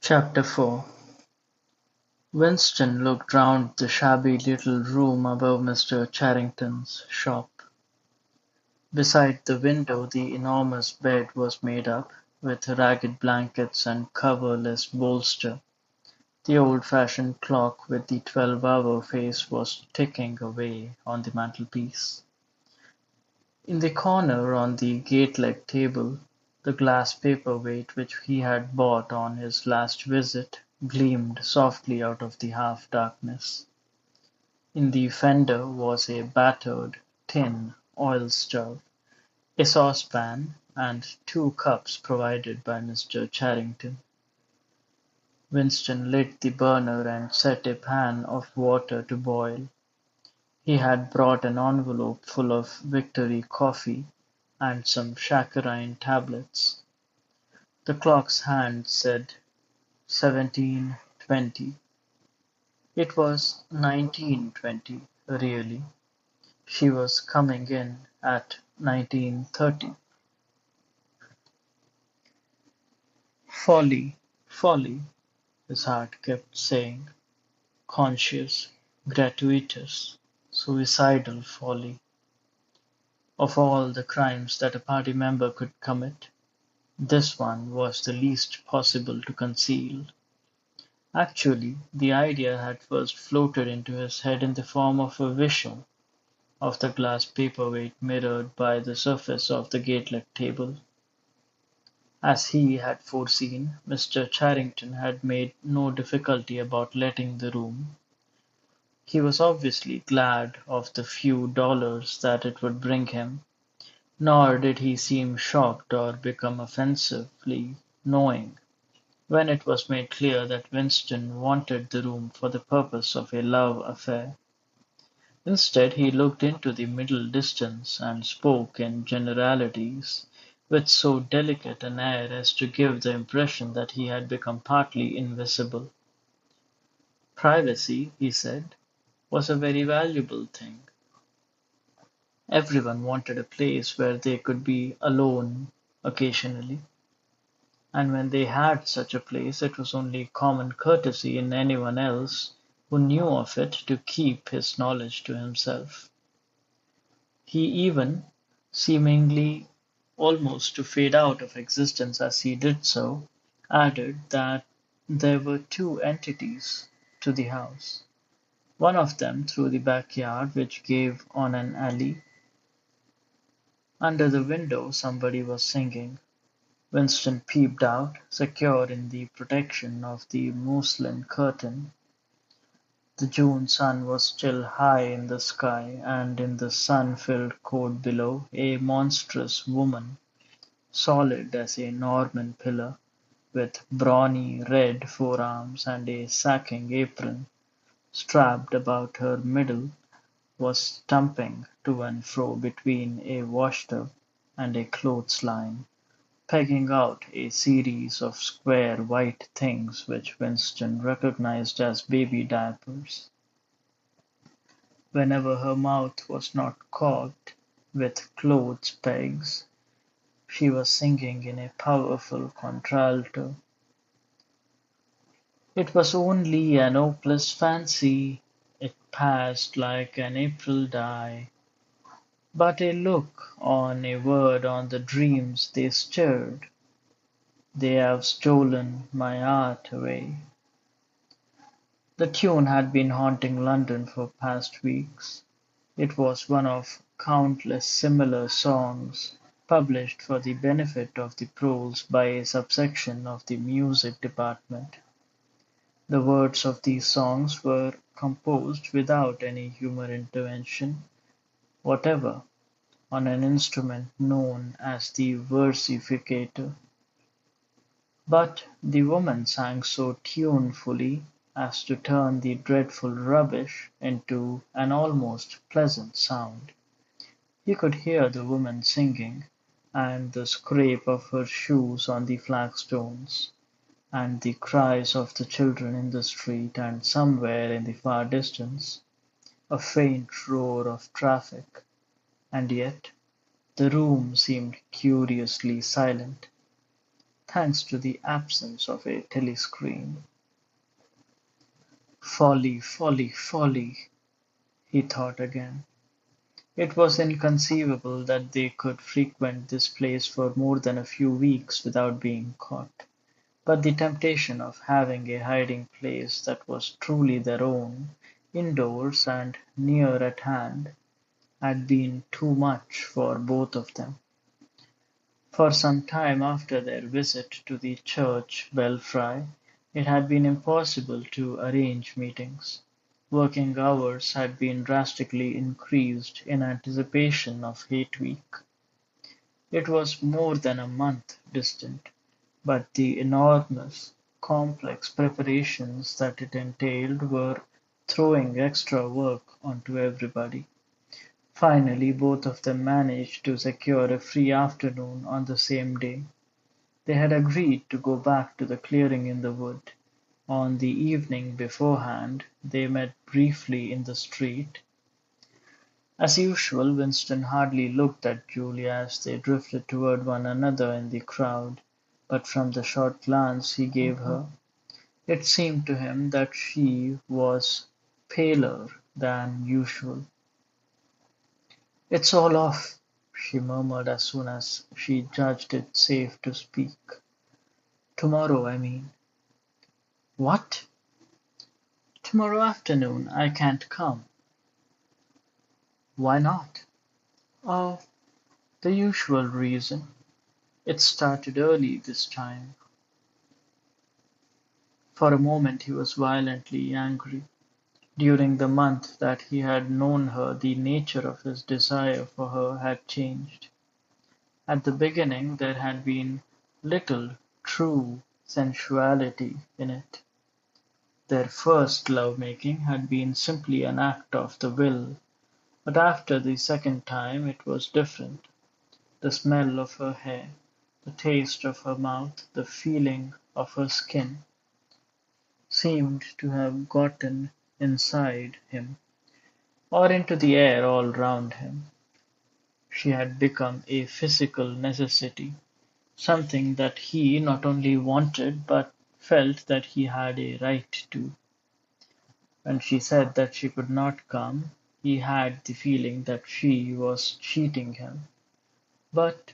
Chapter 4. Winston looked round the shabby little room above Mr. Charrington's shop. Beside the window the enormous bed was made up, with ragged blankets and coverless bolster. The old-fashioned clock with the 12-hour face was ticking away on the mantelpiece. In the corner on the gate-leg table, the glass paper-weight which he had bought on his last visit gleamed softly out of the half-darkness. In the fender was a battered tin oil stove, a saucepan, and two cups provided by Mr. Charrington. Winston lit the burner and set a pan of water to boil. He had brought an envelope full of Victory coffee and some saccharine tablets. The clock's hand said 17:20. It was 19:20, really. She was coming in at 19:30. Folly, folly, his heart kept saying. Conscious, gratuitous, suicidal folly. Of all the crimes that a party member could commit, this one was the least possible to conceal. Actually, the idea had first floated into his head in the form of a vision of the glass paperweight mirrored by the surface of the gateleg table. As he had foreseen, Mr. Charrington had made no difficulty about letting the room. He was obviously glad of the few dollars that it would bring him, nor did he seem shocked or become offensively knowing when it was made clear that Winston wanted the room for the purpose of a love affair. Instead, he looked into the middle distance and spoke in generalities with so delicate an air as to give the impression that he had become partly invisible. Privacy, he said, was a very valuable thing. Everyone wanted a place where they could be alone occasionally, and when they had such a place it was only common courtesy in anyone else who knew of it to keep his knowledge to himself. He even, seemingly almost to fade out of existence as he did so, added that there were two entities to the house, one of them through the backyard which gave on an alley. Under the window somebody was singing. Winston peeped out, secure in the protection of the muslin curtain. The June sun was still high in the sky, and in the sun-filled court below a monstrous woman, solid as a Norman pillar, with brawny red forearms and a sacking apron strapped about her middle, was stumping to and fro between a washtub and a clothesline, pegging out a series of square white things which Winston recognized as baby diapers. Whenever her mouth was not corked with clothes pegs, she was singing in a powerful contralto. It was only an hopeless fancy, it passed like an April dye, but a look on, a word on the dreams they stirred. They have stolen my art away. The tune had been haunting London for past weeks. It was one of countless similar songs published for the benefit of the proles by a subsection of the music department. The words of these songs were composed without any human intervention whatever on an instrument known as the versificator. But the woman sang so tunefully as to turn the dreadful rubbish into an almost pleasant sound. He could hear the woman singing, and the scrape of her shoes on the flagstones, and the cries of the children in the street, and somewhere in the far distance a faint roar of traffic, and yet the room seemed curiously silent. thanks to the absence of a telescreen. Folly, folly, folly, he thought again. It was inconceivable that they could frequent this place for more than a few weeks without being caught. But the temptation of having a hiding place that was truly their own, indoors and near at hand, had been too much for both of them. For some time after their visit to the church belfry, it had been impossible to arrange meetings. Working hours had been drastically increased in anticipation of Hate Week. It was more than a month distant, but the enormous, complex preparations that it entailed were throwing extra work onto everybody. Finally both of them managed to secure a free afternoon on the same day. They had agreed to go back to the clearing in the wood. On the evening beforehand they met briefly in the street. As usual, Winston hardly looked at Julia as they drifted toward one another in the crowd, but from the short glance he gave her, it seemed to him that she was paler than usual. "It's all off," she murmured as soon as she judged it safe to speak. "Tomorrow, I mean." "What?" "Tomorrow afternoon I can't come." "Why not?" "Oh, the usual reason. It started early this time." For a moment he was violently angry. During the month that he had known her the nature of his desire for her had changed. At the beginning there had been little true sensuality in it. Their first love-making had been simply an act of the will, but after the second time it was different. The smell of her hair, the taste of her mouth, the feeling of her skin, seemed to have gotten inside him, or into the air all round him. She had become a physical necessity, something that he not only wanted but felt that he had a right to. When she said that she could not come, he had the feeling that she was cheating him. But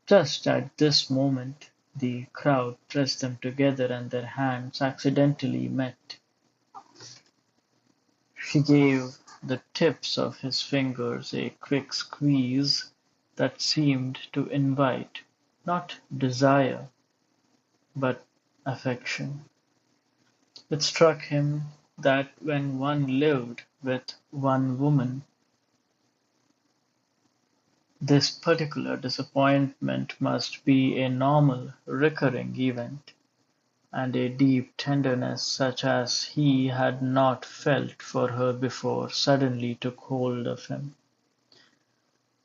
just at this moment the crowd pressed them together and their hands accidentally met. She gave the tips of his fingers a quick squeeze that seemed to invite, not desire, but affection. It struck him that when one lived with one woman, this particular disappointment must be a normal, recurring event, and a deep tenderness such as he had not felt for her before suddenly took hold of him.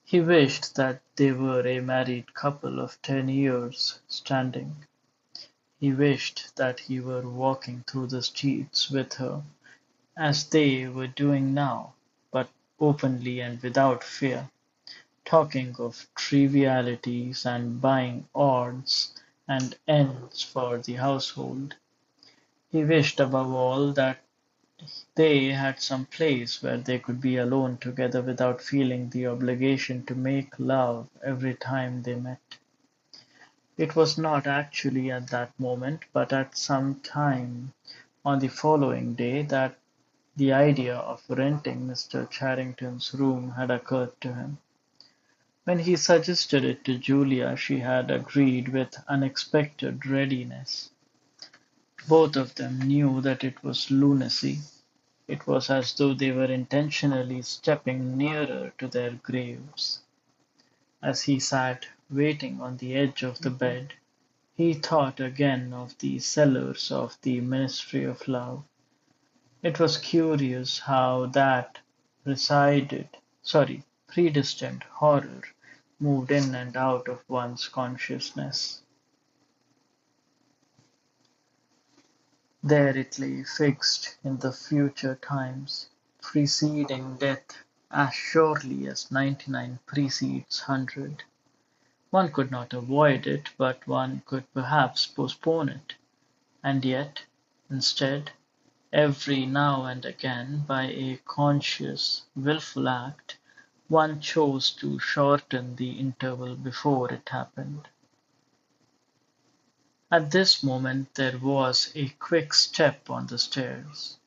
He wished that they were a married couple of 10 years standing. He wished that he were walking through the streets with her, as they were doing now, but openly and without fear, talking of trivialities and buying odds and ends for the household. He wished above all that they had some place where they could be alone together without feeling the obligation to make love every time they met. It was not actually at that moment, but at some time on the following day, that the idea of renting Mr. Charrington's room had occurred to him. When he suggested it to Julia she had agreed with unexpected readiness. Both of them knew that it was lunacy. It was as though they were intentionally stepping nearer to their graves. As he sat waiting on the edge of the bed, he thought again of the cellars of the Ministry of Love. It was curious how that presided, sorry, predestined horror moved in and out of one's consciousness. There it lay fixed in the future times, preceding death as surely as 99 precedes 100. One could not avoid it, but one could perhaps postpone it. And yet, instead, every now and again, by a conscious, wilful act, one chose to shorten the interval before it happened. At this moment there was a quick step on the stairs.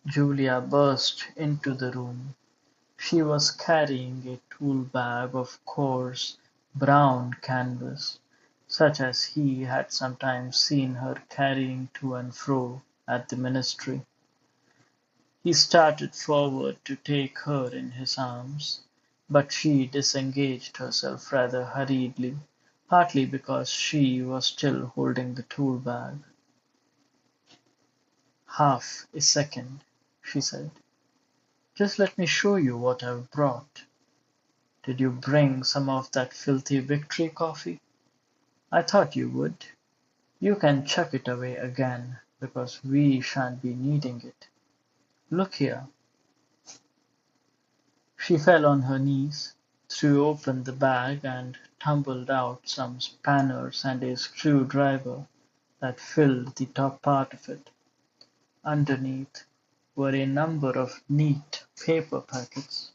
Julia burst into the room. She was carrying a tool bag of coarse, brown canvas, such as he had sometimes seen her carrying to and fro at the ministry. He started forward to take her in his arms, but she disengaged herself rather hurriedly, partly because she was still holding the tool bag. "Half a second," she said. "Just let me show you what I've brought. Did you bring some of that filthy Victory coffee? I thought you would. You can chuck it away again, because we shan't be needing it. Look here." She fell on her knees, threw open the bag and tumbled out some spanners and a screwdriver that filled the top part of it. Underneath were a number of neat paper packets.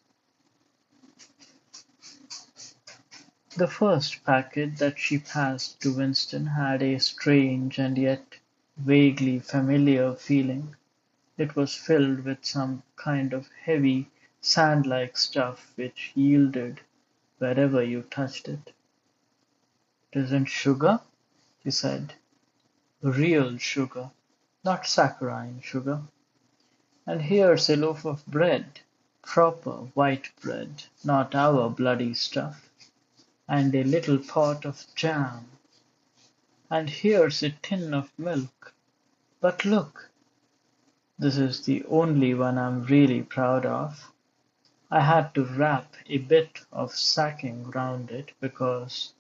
The first packet that she passed to Winston had a strange and yet vaguely familiar feeling. It was filled with some kind of heavy, sand-like stuff which yielded wherever you touched it. "It isn't sugar?" he said. "Real sugar, not saccharine sugar. And here's a loaf of bread, proper white bread, not our bloody stuff. And a little pot of jam. And here's a tin of milk. But look, this is the only one I'm really proud of. I had to wrap a bit of sacking round it because—"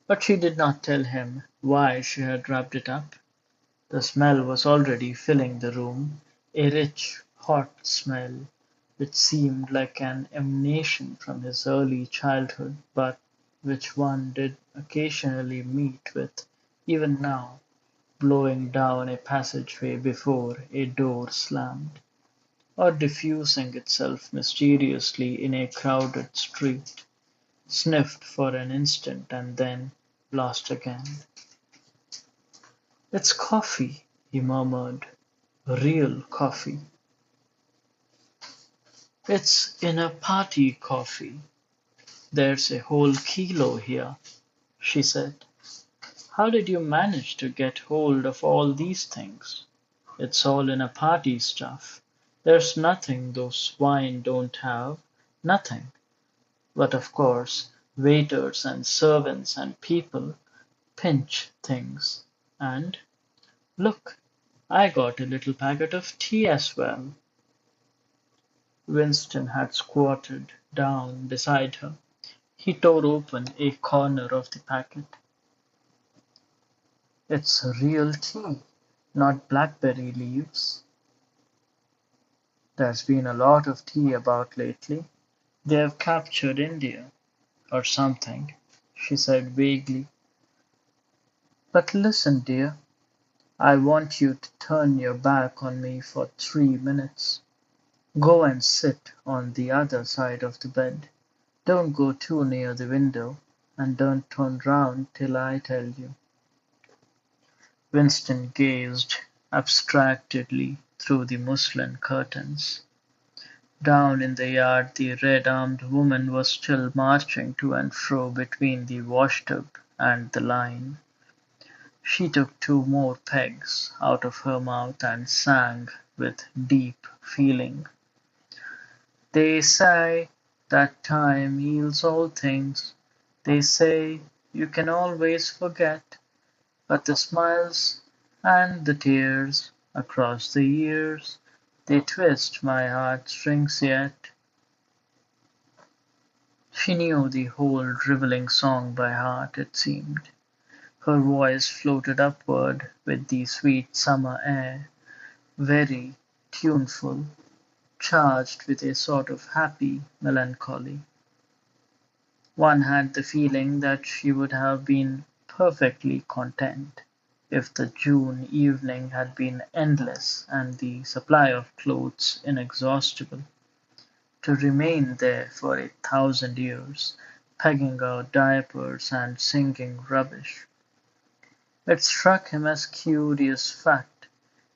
But she did not tell him why she had wrapped it up. The smell was already filling the room, a rich, hot smell, which seemed like an emanation from his early childhood, but which one did occasionally meet with, even now, blowing down a passageway before a door slammed, or diffusing itself mysteriously in a crowded street, sniffed for an instant and then lost again. "It's coffee," he murmured, "real coffee. It's inner party coffee. There's a whole kilo here," she said. "How did you manage to get hold of all these things? It's all inner party stuff. There's nothing those swine don't have, nothing. But of course, waiters and servants and people pinch things. And, look, I got a little packet of tea as well." Winston had squatted down beside her. He tore open a corner of the packet. "It's real tea, not blackberry leaves. There's been a lot of tea about lately. They've captured India, or something," she said vaguely. "But listen, dear, I want you to turn your back on me for 3 minutes. Go and sit on the other side of the bed. Don't go too near the window, and don't turn round till I tell you." Winston gazed abstractedly through the muslin curtains. Down in the yard the red-armed woman was still marching to and fro between the washtub and the line. She took 2 more pegs out of her mouth and sang with deep feeling. "They say that time heals all things. They say you can always forget. But the smiles and the tears across the years, they twist my heartstrings yet." She knew the whole drivelling song by heart, it seemed. Her voice floated upward with the sweet summer air, very tuneful, charged with a sort of happy melancholy. One had the feeling that she would have been perfectly content if the June evening had been endless and the supply of clothes inexhaustible, to remain there for 1,000 years, pegging out diapers and singing rubbish. It struck him as curious fact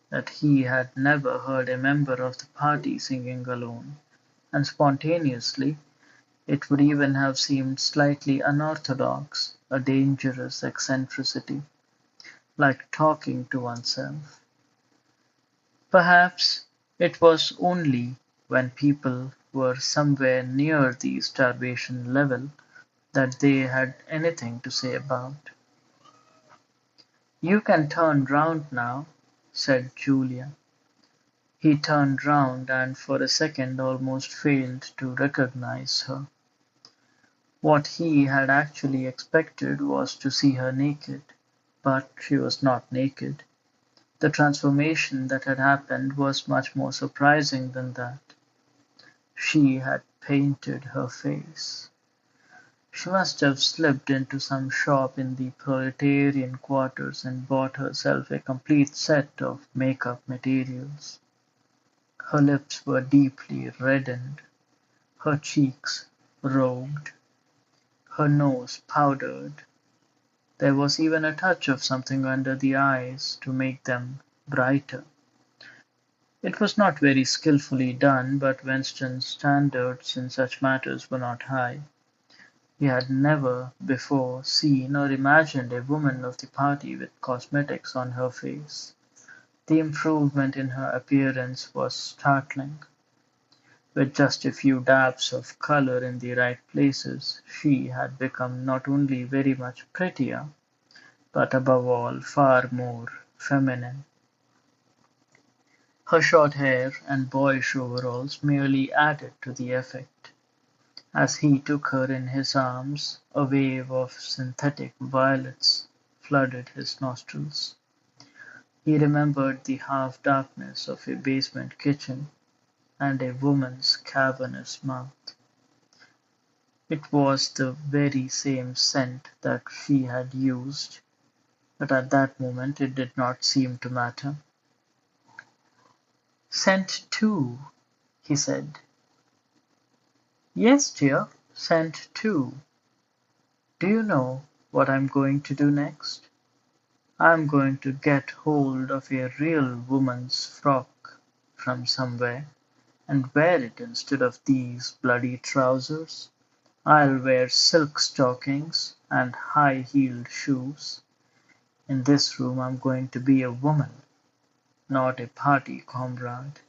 that he had never heard a member of the party singing alone, and spontaneously it would even have seemed slightly unorthodox, a dangerous eccentricity, like talking to oneself. Perhaps it was only when people were somewhere near the starvation level that they had anything to say about. "You can turn round now," said Julia. He turned round and for a second almost failed to recognize her. What he had actually expected was to see her naked, but she was not naked. The transformation that had happened was much more surprising than that. She had painted her face. She must have slipped into some shop in the proletarian quarters and bought herself a complete set of make-up materials. Her lips were deeply reddened, her cheeks rogued, her nose powdered. There was even a touch of something under the eyes to make them brighter. It was not very skilfully done, but Winston's standards in such matters were not high. He had never before seen or imagined a woman of the party with cosmetics on her face. The improvement in her appearance was startling. With just a few dabs of color in the right places, she had become not only very much prettier, but above all far more feminine. Her short hair and boyish overalls merely added to the effect. As he took her in his arms, a wave of synthetic violets flooded his nostrils. He remembered the half-darkness of a basement kitchen and a woman's cavernous mouth. It was the very same scent that she had used, but at that moment it did not seem to matter. "Scent too," he said. "Yes, dear, scent too. Do you know what I'm going to do next? I'm going to get hold of a real woman's frock from somewhere and wear it instead of these bloody trousers. I'll wear silk stockings and high-heeled shoes. In this room I'm going to be a woman, not a party comrade."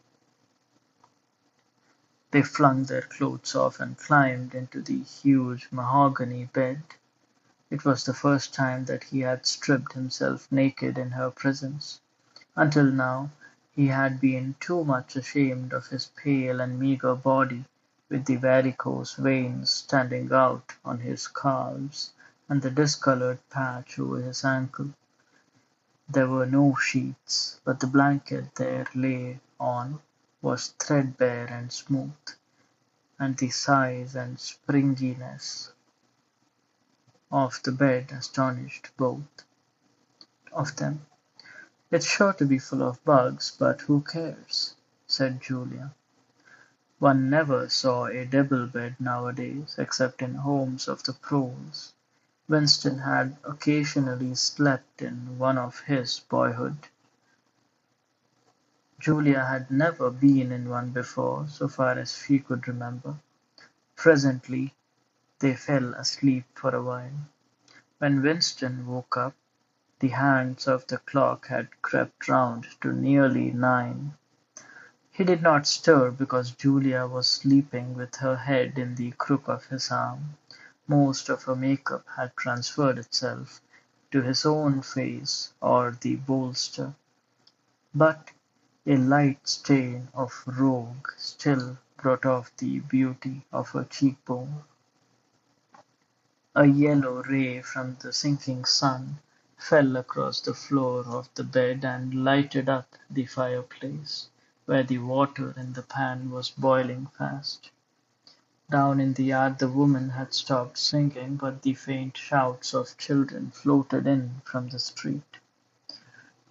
They flung their clothes off and climbed into the huge mahogany bed. It was the first time that he had stripped himself naked in her presence. Until now he had been too much ashamed of his pale and meagre body, with the varicose veins standing out on his calves and the discolored patch over his ankle. There were no sheets, but the blanket they lay on was threadbare and smooth, and the size and springiness of the bed astonished both of them. "It's sure to be full of bugs, but who cares?" said Julia. "One never saw a double bed nowadays, except in homes of the pros." Winston had occasionally slept in one of his boyhood. Julia had never been in one before, so far as she could remember. Presently they fell asleep for a while. When Winston woke up, the hands of the clock had crept round to nearly 9. He did not stir because Julia was sleeping with her head in the crook of his arm. Most of her make-up had transferred itself to his own face or the bolster, but a light stain of rogue still brought off the beauty of her cheekbone. A yellow ray from the sinking sun fell across the floor of the bed and lighted up the fireplace, where the water in the pan was boiling fast. Down in the yard the woman had stopped singing, but the faint shouts of children floated in from the street.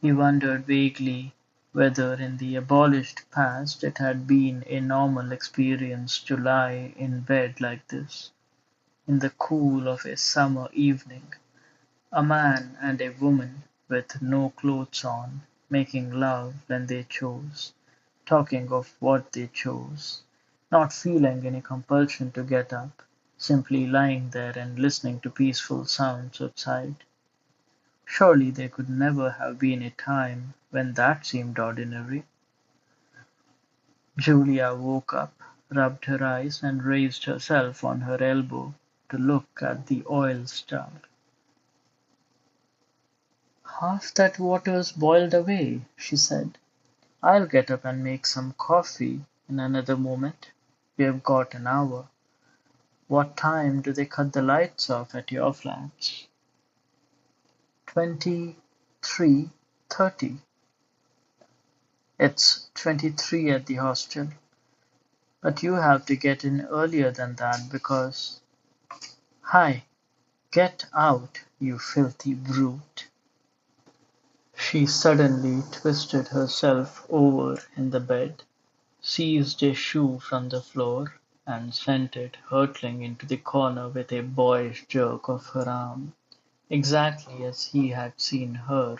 He wondered vaguely whether in the abolished past it had been a normal experience to lie in bed like this, in the cool of a summer evening, a man and a woman with no clothes on, making love when they chose, talking of what they chose, not feeling any compulsion to get up, simply lying there and listening to peaceful sounds outside. Surely there could never have been a time when that seemed ordinary. Julia woke up, rubbed her eyes, and raised herself on her elbow to look at the oil stove. "Half that water's boiled away," she said. "I'll get up and make some coffee in another moment. We've got an hour. What time do they cut the lights off at your flats?" 23:30. It's 23 at the hostel. But you have to get in earlier than that because. Hi, get out, you filthy brute. She suddenly twisted herself over in the bed, seized a shoe from the floor, and sent it hurtling into the corner with a boyish jerk of her arm, exactly as he had seen her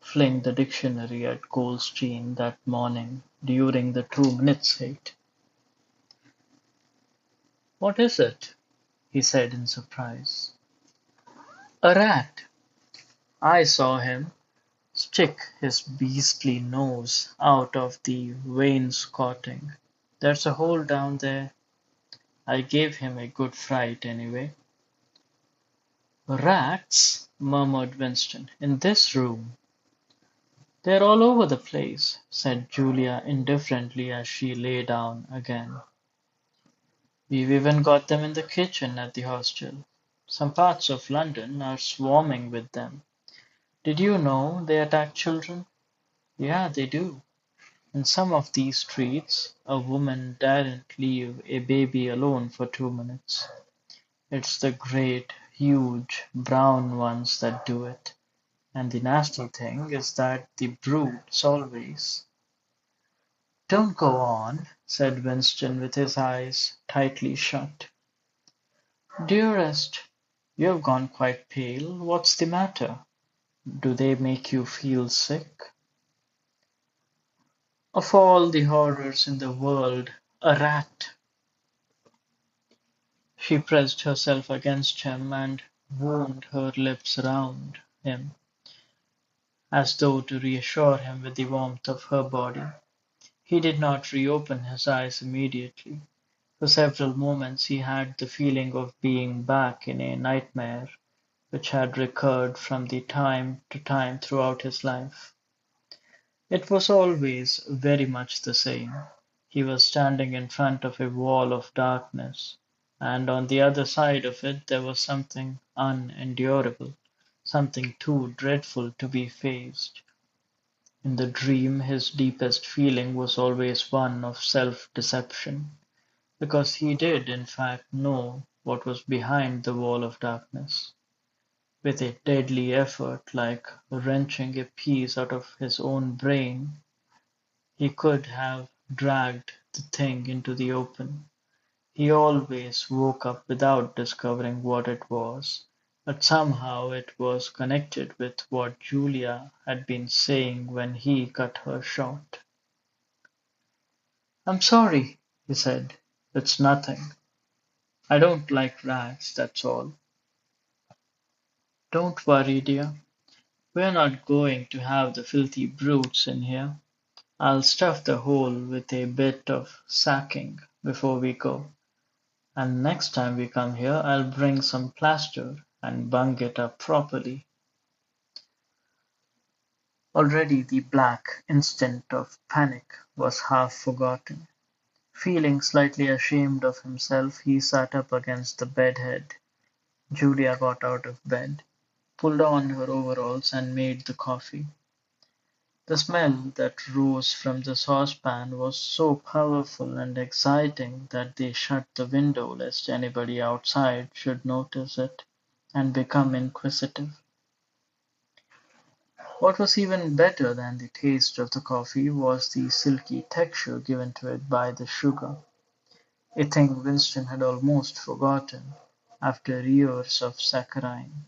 fling the dictionary at Coldstream that morning during the 2 minutes hit. "What is it?" he said in surprise. "A rat. I saw him stick his beastly nose out of the wainscoting. There's a hole down there. I gave him a good fright, anyway." "Rats?" murmured Winston. "In this room?" "They're all over the place," said Julia indifferently as she lay down again. "We've even got them in the kitchen at the hostel. Some parts of London are swarming with them. Did you know they attack children? Yeah, they do. In some of these streets a woman daren't leave a baby alone for 2 minutes. It's the great, huge, brown ones that do it. And the nasty thing is that the brutes always. "Don't go on," said Winston with his eyes tightly shut. "Dearest, you've gone quite pale. What's the matter? Do they make you feel sick?" "Of all the horrors in the world, a rat!" She pressed herself against him and wound her lips round him, as though to reassure him with the warmth of her body. He did not reopen his eyes immediately. For several moments he had the feeling of being back in a nightmare which had recurred from the time to time throughout his life. It was always very much the same. He was standing in front of a wall of darkness, and on the other side of it there was something unendurable, something too dreadful to be faced. In the dream his deepest feeling was always one of self-deception, because he did in fact know what was behind the wall of darkness. With a deadly effort, like wrenching a piece out of his own brain, he could have dragged the thing into the open. He always woke up without discovering what it was, but somehow it was connected with what Julia had been saying when he cut her short. "I'm sorry," he said. "It's nothing. I don't like rats, that's all." "Don't worry, dear. We're not going to have the filthy brutes in here. I'll stuff the hole with a bit of sacking before we go, and next time we come here I'll bring some plaster and bung it up properly." Already the black instant of panic was half forgotten. Feeling slightly ashamed of himself, he sat up against the bedhead. Julia got out of bed, pulled on her overalls, and made the coffee. The smell that rose from the saucepan was so powerful and exciting that they shut the window lest anybody outside should notice it and become inquisitive. What was even better than the taste of the coffee was the silky texture given to it by the sugar, a thing Winston had almost forgotten after years of saccharine.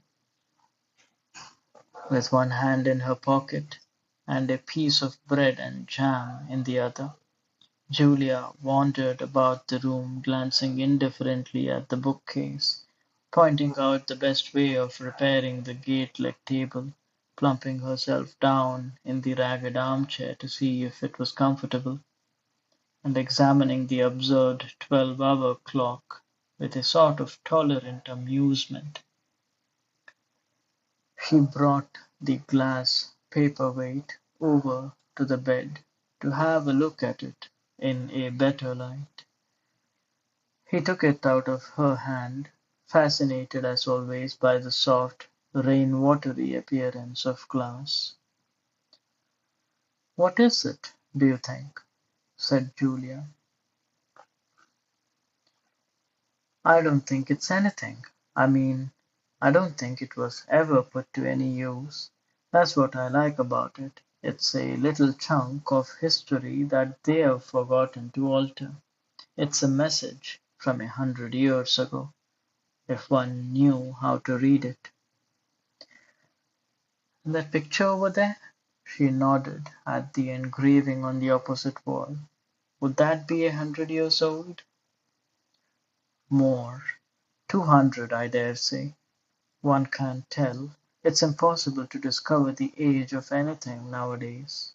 With one hand in her pocket and a piece of bread and jam in the other, Julia wandered about the room, glancing indifferently at the bookcase, pointing out the best way of repairing the gate-leg table, plumping herself down in the ragged armchair to see if it was comfortable, and examining the absurd 12-hour clock with a sort of tolerant amusement. She brought the glass paperweight over to the bed to have a look at it in a better light. He took it out of her hand, fascinated as always by the soft, rain-watery appearance of glass. "What is it, do you think?" said Julia. "I don't think it's anything. I mean, I don't think it was ever put to any use. That's what I like about it. It's a little chunk of history that they've forgotten to alter. It's a message from 100 years ago, if one knew how to read it." "That picture over there?" She nodded at the engraving on the opposite wall. "Would that be 100 years old?" "More. 200, I dare say. One can't tell. It's impossible to discover the age of anything nowadays."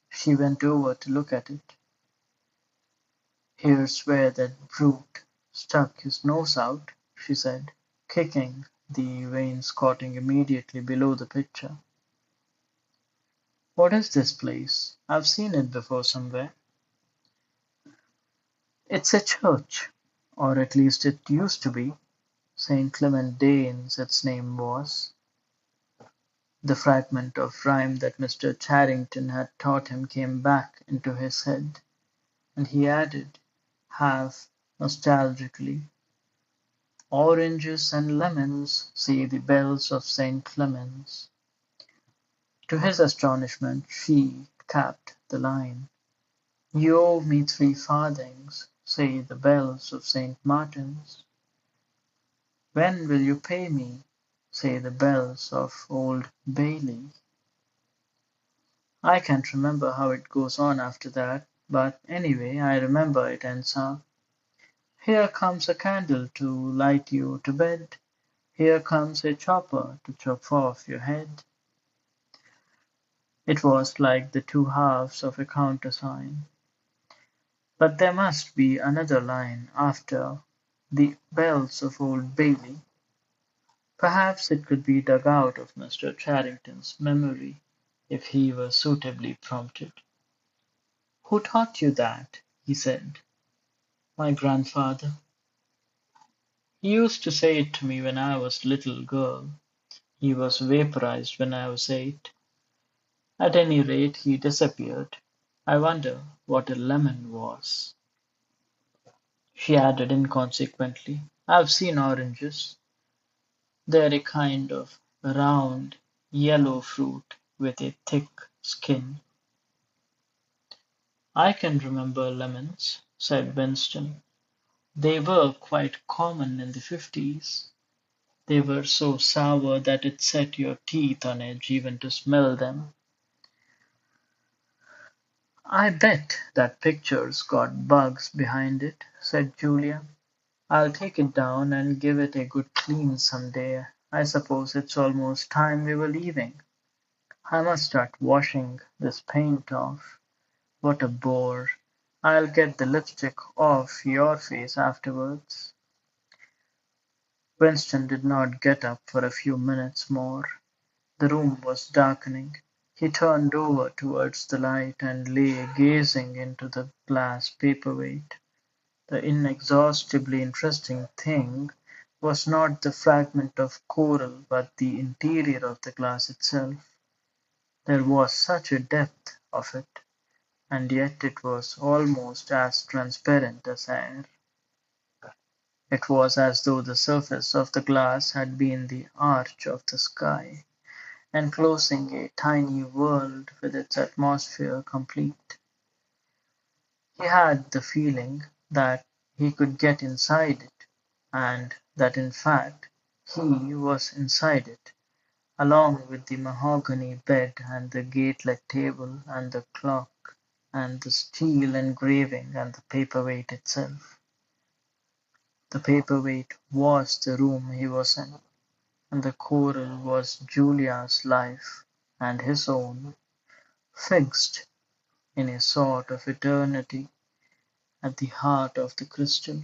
She went over to look at it. "Here's where that brute stuck his nose out," she said, kicking the wainscoting immediately below the picture. "What is this place? I've seen it before somewhere." "It's a church, or at least it used to be. St. Clement Danes its name was." The fragment of rhyme that Mr. Charrington had taught him came back into his head, and he added, half nostalgically, "Oranges and lemons, say the bells of St. Clement's." To his astonishment she capped the line. "You owe me 3 farthings, say the bells of St. Martin's." "When will you pay me, say the bells of Old Bailey." I can't remember how it goes on after that, but anyway I remember it ends up, "Here comes a candle to light you to bed. Here comes a chopper to chop off your head." It was like the two halves of a countersign. But there must be another line after "the bells of Old Bailey." Perhaps it could be dug out of Mr. Charrington's memory if he were suitably prompted. "Who taught you that?" he said. "My grandfather. He used to say it to me when I was a little girl. He was vaporized when I was 8. At any rate, he disappeared. I wonder what a lemon was." She added inconsequently, "I've seen oranges. They're a kind of round, yellow fruit with a thick skin." "I can remember lemons," said Winston. "They were quite common in the 50s. They were so sour that it set your teeth on edge even to smell them." "I bet that picture's got bugs behind it," said Julia. "I'll take it down and give it a good clean some day. I suppose it's almost time we were leaving. I must start washing this paint off. What a bore. I'll get the lipstick off your face afterwards." Winston did not get up for a few minutes more. The room was darkening. He turned over towards the light and lay gazing into the glass paperweight. The inexhaustibly interesting thing was not the fragment of coral but the interior of the glass itself. There was such a depth of it, and yet it was almost as transparent as air. It was as though the surface of the glass had been the arch of the sky, enclosing a tiny world with its atmosphere complete. He had the feeling that he could get inside it, and that in fact he was inside it, along with the mahogany bed and the gate-let table and the clock and the steel engraving and the paperweight itself. The paperweight was the room he was in, and the coral was Julia's life and his own, fixed in a sort of eternity at the heart of the crystal.